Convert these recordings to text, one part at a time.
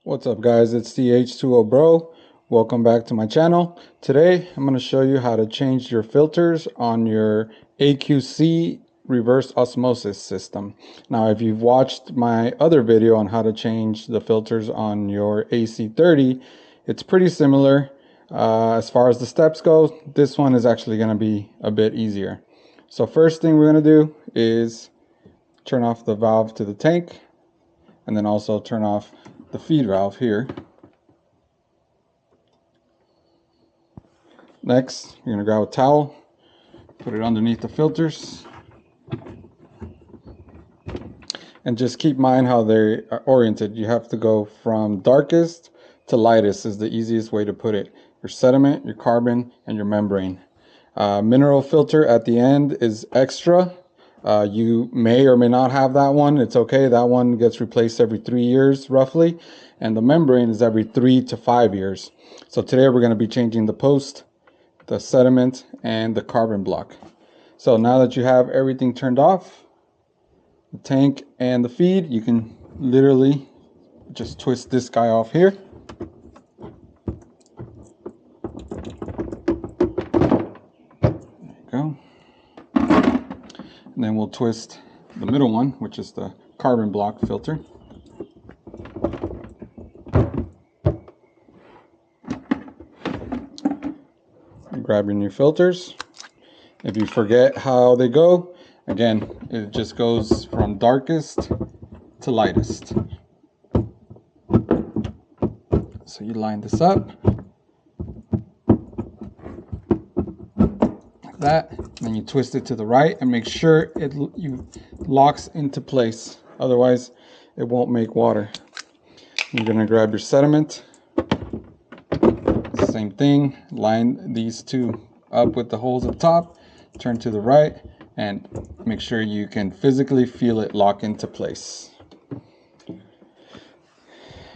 What's up guys, it's the H2O Bro. Welcome back to my channel. Today I'm going to show you how to change your filters on your AQC reverse osmosis system. Now if you've watched my other video on how to change the filters on your AC30, it's pretty similar. As far as the steps go, this one is actually going to be a bit easier. So first thing we're going to do is turn off the valve to the tank, and then also turn off the feed valve here. Next, you're going to grab a towel, put it underneath the filters, and just keep in mind how they are oriented. You have to go from darkest to lightest is the easiest way to put it. Your sediment, your carbon, and your membrane. Mineral filter at the end is extra. You may or may not have that one. It's okay. That one gets replaced every 3 years roughly, and the membrane is every 3 to 5 years. So today we're going to be changing the post, the sediment, and the carbon block. So now that you have everything turned off, the tank and the feed, you can literally just twist this guy off here. There you go. And then we'll twist the middle one, which is the carbon block filter. Grab your new filters. If you forget how they go, again, it just goes from darkest to lightest. So you line this up like that, then you twist it to the right and make sure it locks into place, otherwise it won't make water. You're going to grab your sediment, same thing, line these two up with the holes up top, turn to the right, and make sure you can physically feel it lock into place.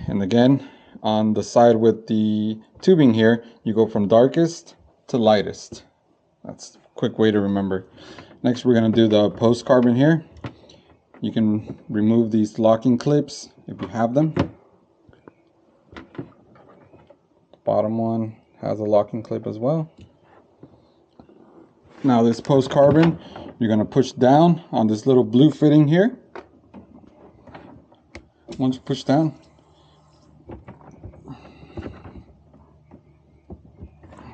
And again, on the side with the tubing here, you go from darkest to lightest. That's a quick way to remember. Next, we're going to do the post carbon here. You can remove these locking clips if you have them. The bottom one has a locking clip as well. Now this post carbon, you're going to push down on this little blue fitting here. Once you push down,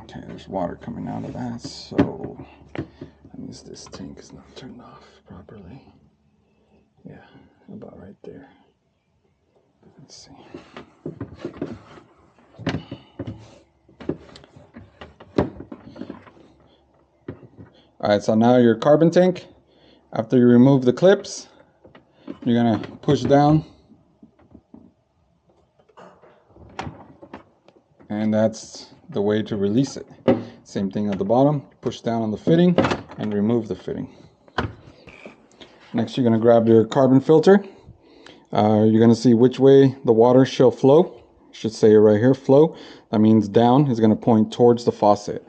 okay, there's water coming out of that, so that means this tank is not turned off properly. Yeah, about right there. Let's see. Alright, so now your carbon tank, after you remove the clips, you're going to push down, and that's the way to release it. Same thing at the bottom, push down on the fitting and remove the fitting. Next, you're going to grab your carbon filter. You're going to see which way the water shall flow. It should say it right here, flow. That means down is going to point towards the faucet.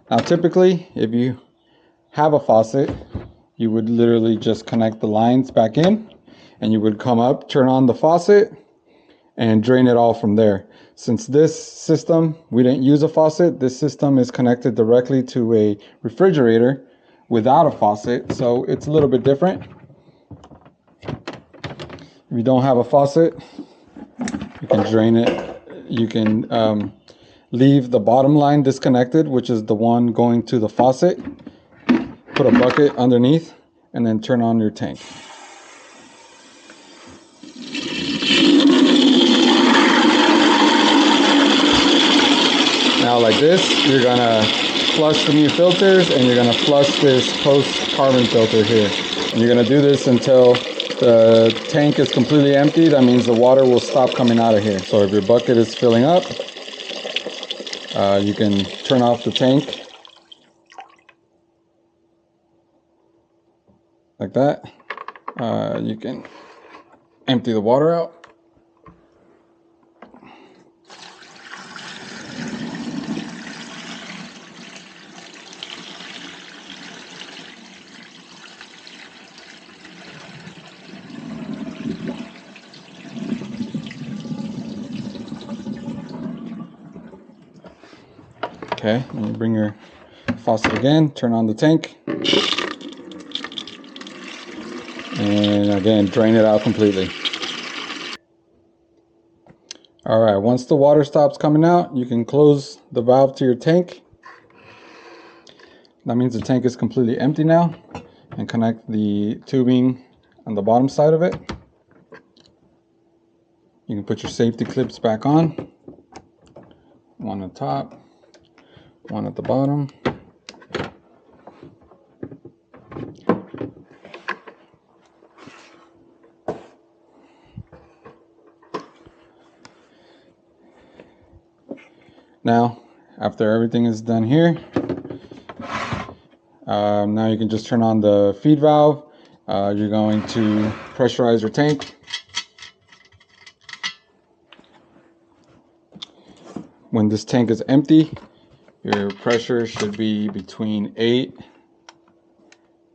Now typically, if you have a faucet, you would literally just connect the lines back in, and you would come up, turn on the faucet, and drain it all from there. Since this system, we didn't use a faucet, this system is connected directly to a refrigerator without a faucet, so it's a little bit different. If you don't have a faucet, you can drain it. You can leave the bottom line disconnected, which is the one going to the faucet. Put a bucket underneath and then turn on your tank. Now like this, you're gonna flush the new filters and you're gonna flush this post carbon filter here. And you're gonna do this until the tank is completely empty. That means the water will stop coming out of here. So if your bucket is filling up, you can turn off the tank like that. You can empty the water out. Okay, and you bring your faucet again, turn on the tank, and again drain it out completely. Alright, once the water stops coming out, you can close the valve to your tank. That means the tank is completely empty now, and connect the tubing on the bottom side of it. You can put your safety clips back on, one on top, one at the bottom. Now, after everything is done here, now you can just turn on the feed valve. You're going to pressurize your tank. When this tank is empty, your pressure should be between 8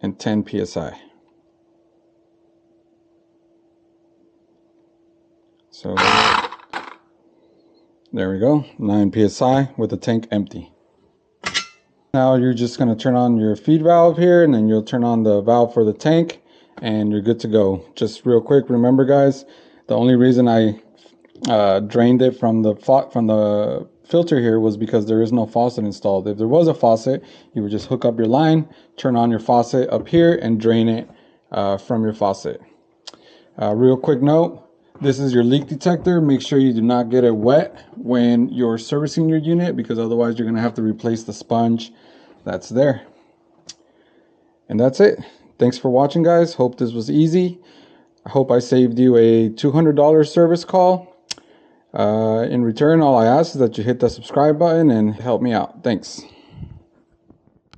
and 10 psi. So there we go, 9 psi with the tank empty. Now you're just going to turn on your feed valve here, and then you'll turn on the valve for the tank, and you're good to go. Just real quick, remember guys, the only reason I drained it from the filter here was because there is no faucet installed. If there was a faucet, you would just hook up your line, turn on your faucet up here, and drain it from your faucet. Real quick note, this is your leak detector. Make sure you do not get it wet when you're servicing your unit, because otherwise you're going to have to replace the sponge that's there. And that's it. Thanks for watching guys. Hope this was easy. I hope I saved you a $200 service call. In return, all I ask is that you hit the subscribe button and help me out. Thanks.